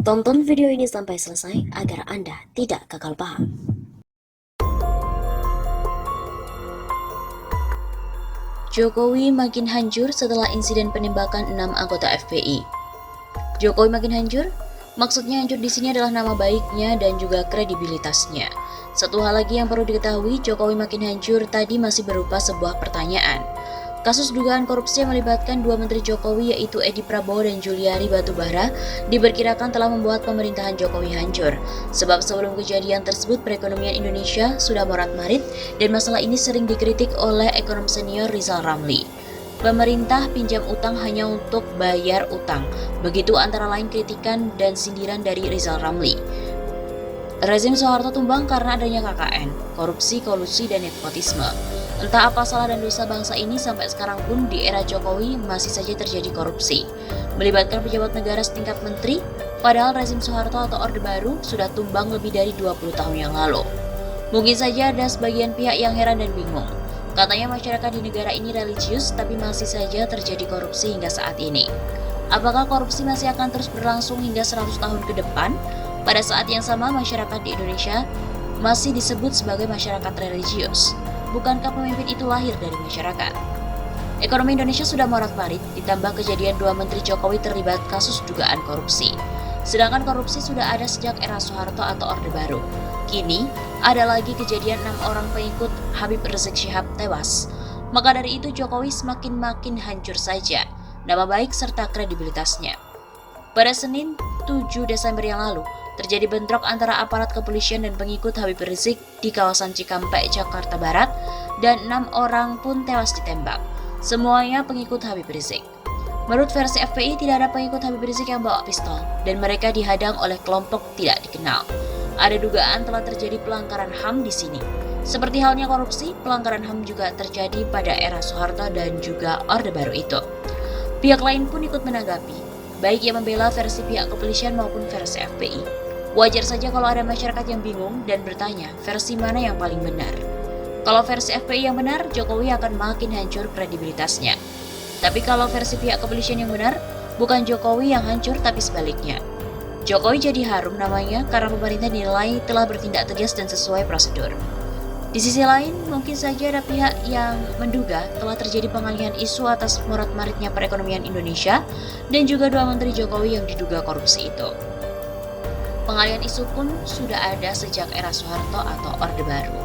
Tonton video ini sampai selesai agar Anda tidak gagal paham. Jokowi makin hancur setelah insiden penembakan 6 anggota FPI. Jokowi makin hancur? Maksudnya hancur di sini adalah nama baiknya dan juga kredibilitasnya. Satu hal lagi yang perlu diketahui, Jokowi makin hancur tadi masih berupa sebuah pertanyaan. Kasus dugaan korupsi yang melibatkan dua menteri Jokowi yaitu Edi Prabowo dan Juliari Batubara diperkirakan telah membuat pemerintahan Jokowi hancur. Sebab sebelum kejadian tersebut perekonomian Indonesia sudah morat-marit dan masalah ini sering dikritik oleh ekonom senior Rizal Ramli. Pemerintah pinjam utang hanya untuk bayar utang. Begitu antara lain kritikan dan sindiran dari Rizal Ramli. Rezim Soeharto tumbang karena adanya KKN, korupsi, kolusi, dan nepotisme. Entah apa salah dan dosa bangsa ini sampai sekarang pun di era Jokowi masih saja terjadi korupsi. Melibatkan pejabat negara setingkat menteri, padahal rezim Soeharto atau Orde Baru sudah tumbang lebih dari 20 tahun yang lalu. Mungkin saja ada sebagian pihak yang heran dan bingung. Katanya masyarakat di negara ini religius, tapi masih saja terjadi korupsi hingga saat ini. Apakah korupsi masih akan terus berlangsung hingga 100 tahun ke depan? Pada saat yang sama, masyarakat di Indonesia masih disebut sebagai masyarakat religius. Bukankah pemimpin itu lahir dari masyarakat? Ekonomi Indonesia sudah morat-marit, ditambah kejadian dua menteri Jokowi terlibat kasus dugaan korupsi. Sedangkan korupsi sudah ada sejak era Soeharto atau Orde Baru. Kini, ada lagi kejadian 6 orang pengikut Habib Rizik Syihab tewas. Maka dari itu Jokowi semakin hancur saja, nama baik serta kredibilitasnya. Pada Senin 7 Desember yang lalu, terjadi bentrok antara aparat kepolisian dan pengikut Habib Rizik di kawasan Cikampek, Jakarta Barat, dan 6 orang pun tewas ditembak. Semuanya pengikut Habib Rizik. Menurut versi FPI, tidak ada pengikut Habib Rizik yang bawa pistol, dan mereka dihadang oleh kelompok tidak dikenal. Ada dugaan telah terjadi pelanggaran HAM di sini. Seperti halnya korupsi, pelanggaran HAM juga terjadi pada era Soeharto dan juga Orde Baru itu. Pihak lain pun ikut menanggapi, baik yang membela versi pihak kepolisian maupun versi FPI. Wajar saja kalau ada masyarakat yang bingung dan bertanya versi mana yang paling benar. Kalau versi FPI yang benar, Jokowi akan makin hancur kredibilitasnya. Tapi kalau versi pihak kepolisian yang benar, bukan Jokowi yang hancur tapi sebaliknya. Jokowi jadi harum namanya karena pemerintah dinilai telah bertindak tegas dan sesuai prosedur. Di sisi lain, mungkin saja ada pihak yang menduga telah terjadi pengalihan isu atas morat-maritnya perekonomian Indonesia dan juga dua menteri Jokowi yang diduga korupsi itu. Pengalihan isu pun sudah ada sejak era Soeharto atau Orde Baru.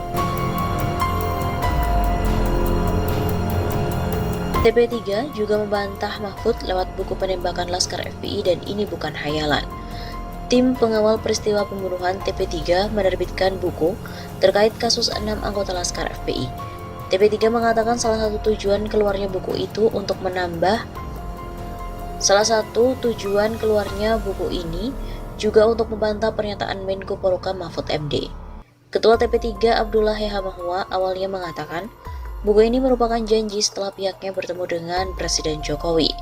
TP3 juga membantah Mahfud lewat buku penembakan Laskar FPI dan ini bukan hayalan. Tim pengawal peristiwa pembunuhan TP3 menerbitkan buku terkait kasus 6 anggota Laskar FPI. TP3 mengatakan salah satu tujuan keluarnya buku buku ini juga untuk membantah pernyataan Menko Polhukam Mahfud MD. Ketua TP3 Abdullah Yahamahua awalnya mengatakan, buku ini merupakan janji setelah pihaknya bertemu dengan Presiden Jokowi.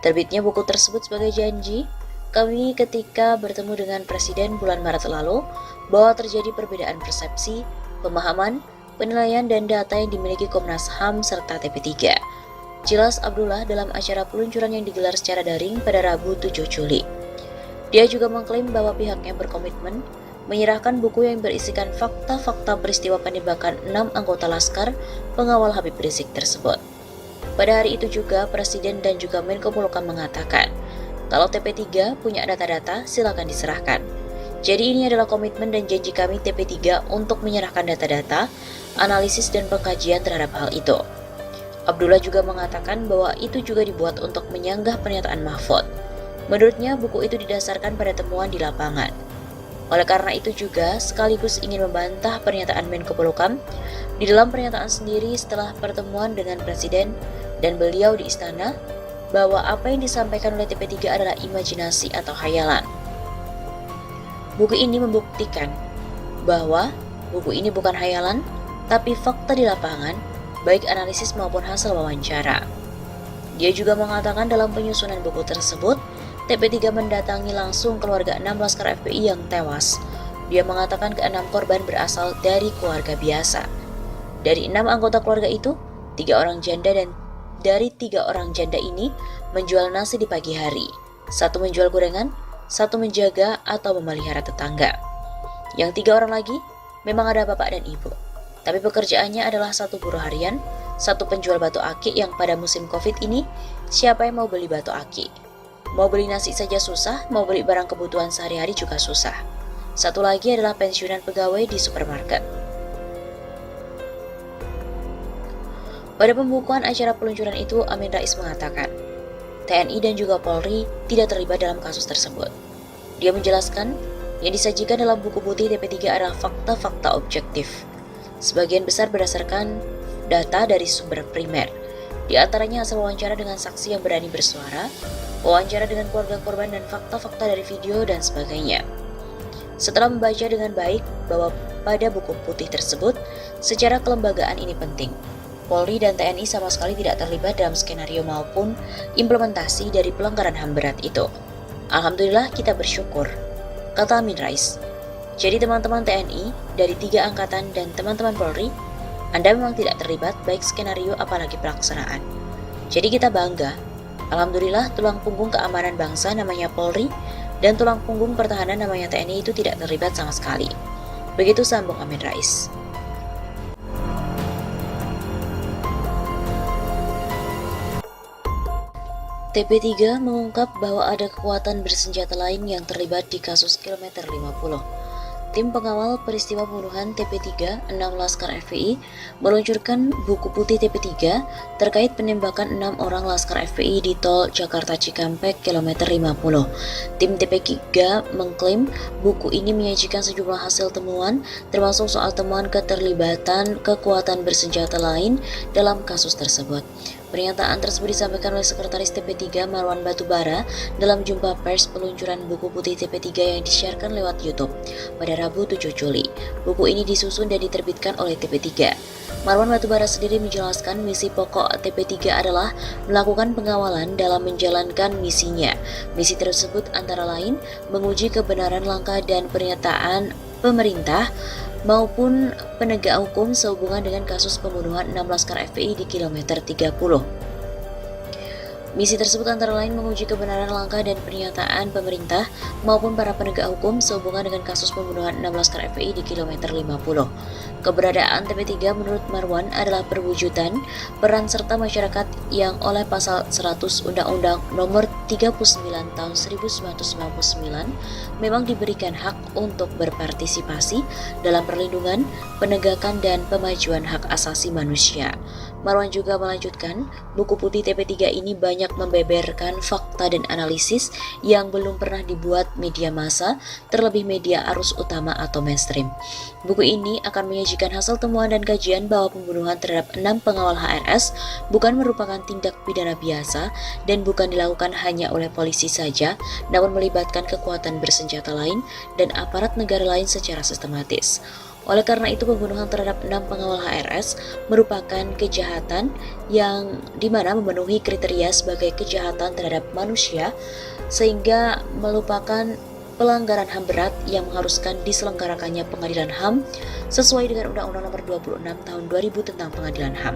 Terbitnya buku tersebut sebagai janji kami ketika bertemu dengan Presiden bulan Maret lalu bahwa terjadi perbedaan persepsi, pemahaman, penilaian dan data yang dimiliki Komnas HAM serta TP3. Jelas Abdullah dalam acara peluncuran yang digelar secara daring pada Rabu 7 Juli. Dia juga mengklaim bahwa pihaknya berkomitmen menyerahkan buku yang berisikan fakta-fakta peristiwa penembakan 6 anggota Laskar pengawal Habib Rizik tersebut. Pada hari itu juga Presiden dan juga Menko Polhukam mengatakan, kalau TP3 punya data-data silakan diserahkan. Jadi ini adalah komitmen dan janji kami TP3 untuk menyerahkan data-data, analisis dan pengkajian terhadap hal itu. Abdullah juga mengatakan bahwa itu juga dibuat untuk menyanggah pernyataan Mahfud. Menurutnya, buku itu didasarkan pada temuan di lapangan. Oleh karena itu juga, sekaligus ingin membantah pernyataan Menko Polhukam di dalam pernyataan sendiri setelah pertemuan dengan Presiden dan beliau di istana, bahwa apa yang disampaikan oleh TP3 adalah imajinasi atau hayalan. Buku ini membuktikan bahwa buku ini bukan hayalan, tapi fakta di lapangan, baik analisis maupun hasil wawancara. Dia juga mengatakan dalam penyusunan buku tersebut, TP3 mendatangi langsung keluarga 6 Laskar FPI yang tewas. Dia mengatakan ke-6 korban berasal dari keluarga biasa. Dari 6 anggota keluarga itu, 3 orang janda dan dari 3 orang janda ini menjual nasi di pagi hari. 1 menjual gorengan, 1 menjaga atau memelihara tetangga. Yang 3 orang lagi memang ada bapak dan ibu, tapi pekerjaannya adalah 1 buruh harian, 1 penjual batu akik yang pada musim Covid ini, siapa yang mau beli batu akik? Mau beli nasi saja susah, mau beli barang kebutuhan sehari-hari juga susah. 1 lagi adalah pensiunan pegawai di supermarket. Pada pembukuan acara peluncuran itu, Amin Rais mengatakan, TNI dan juga Polri tidak terlibat dalam kasus tersebut. Dia menjelaskan, yang disajikan dalam buku putih TP3 adalah fakta-fakta objektif. Sebagian besar berdasarkan data dari sumber primer, di antaranya hasil wawancara dengan saksi yang berani bersuara, wawancara dengan keluarga korban dan fakta-fakta dari video dan sebagainya. Setelah membaca dengan baik bahwa pada buku putih tersebut, secara kelembagaan ini penting. Polri dan TNI sama sekali tidak terlibat dalam skenario maupun implementasi dari pelanggaran HAM berat itu. Alhamdulillah kita bersyukur, kata Amin Rais. Jadi teman-teman TNI dari 3 angkatan dan teman-teman Polri, Anda memang tidak terlibat baik skenario apalagi pelaksanaan. Jadi kita bangga. Alhamdulillah tulang punggung keamanan bangsa namanya Polri dan tulang punggung pertahanan namanya TNI itu tidak terlibat sama sekali. Begitu sambung Amin Rais. TP3 mengungkap bahwa ada kekuatan bersenjata lain yang terlibat di kasus kilometer 50. Tim pengawal peristiwa pembunuhan TP3, 6 Laskar FPI, meluncurkan buku putih TP3 terkait penembakan 6 orang Laskar FPI di tol Jakarta Cikampek kilometer 50. Tim TP3 mengklaim buku ini menyajikan sejumlah hasil temuan, termasuk soal temuan keterlibatan kekuatan bersenjata lain dalam kasus tersebut. Pernyataan tersebut disampaikan oleh Sekretaris TP3 Marwan Batubara dalam jumpa pers peluncuran buku putih TP3 yang disiarkan lewat YouTube pada Rabu 7 Juli. Buku ini disusun dan diterbitkan oleh TP3. Marwan Batubara sendiri menjelaskan misi pokok TP3 adalah melakukan pengawalan dalam menjalankan misinya. Misi tersebut antara lain menguji kebenaran langkah dan pernyataan pemerintah maupun penegak hukum sehubungan dengan kasus pembunuhan 6 Laskar FPI di kilometer 30. Misi tersebut antara lain menguji kebenaran langkah dan pernyataan pemerintah maupun para penegak hukum sehubungan dengan kasus pembunuhan 6 Laskar FPI di kilometer 50. Keberadaan TP3 menurut Marwan adalah perwujudan peran serta masyarakat yang oleh pasal 100 Undang-Undang Nomor 39 Tahun 1999 memang diberikan hak untuk berpartisipasi dalam perlindungan, penegakan dan pemajuan hak asasi manusia. Marwan juga melanjutkan, buku putih TP3 ini banyak membeberkan fakta dan analisis yang belum pernah dibuat media massa, terlebih media arus utama atau mainstream. Buku ini akan menyajikan hasil temuan dan kajian bahwa pembunuhan terhadap 6 pengawal HRS bukan merupakan tindak pidana biasa dan bukan dilakukan hanya oleh polisi saja, namun melibatkan kekuatan bersenjata lain dan aparat negara lain secara sistematis. Oleh karena itu, pembunuhan terhadap 6 pengawal HRS merupakan kejahatan yang dimana memenuhi kriteria sebagai kejahatan terhadap manusia, sehingga merupakan pelanggaran HAM berat yang mengharuskan diselenggarakannya pengadilan HAM sesuai dengan Undang-Undang Nomor 26 Tahun 2000 tentang Pengadilan HAM.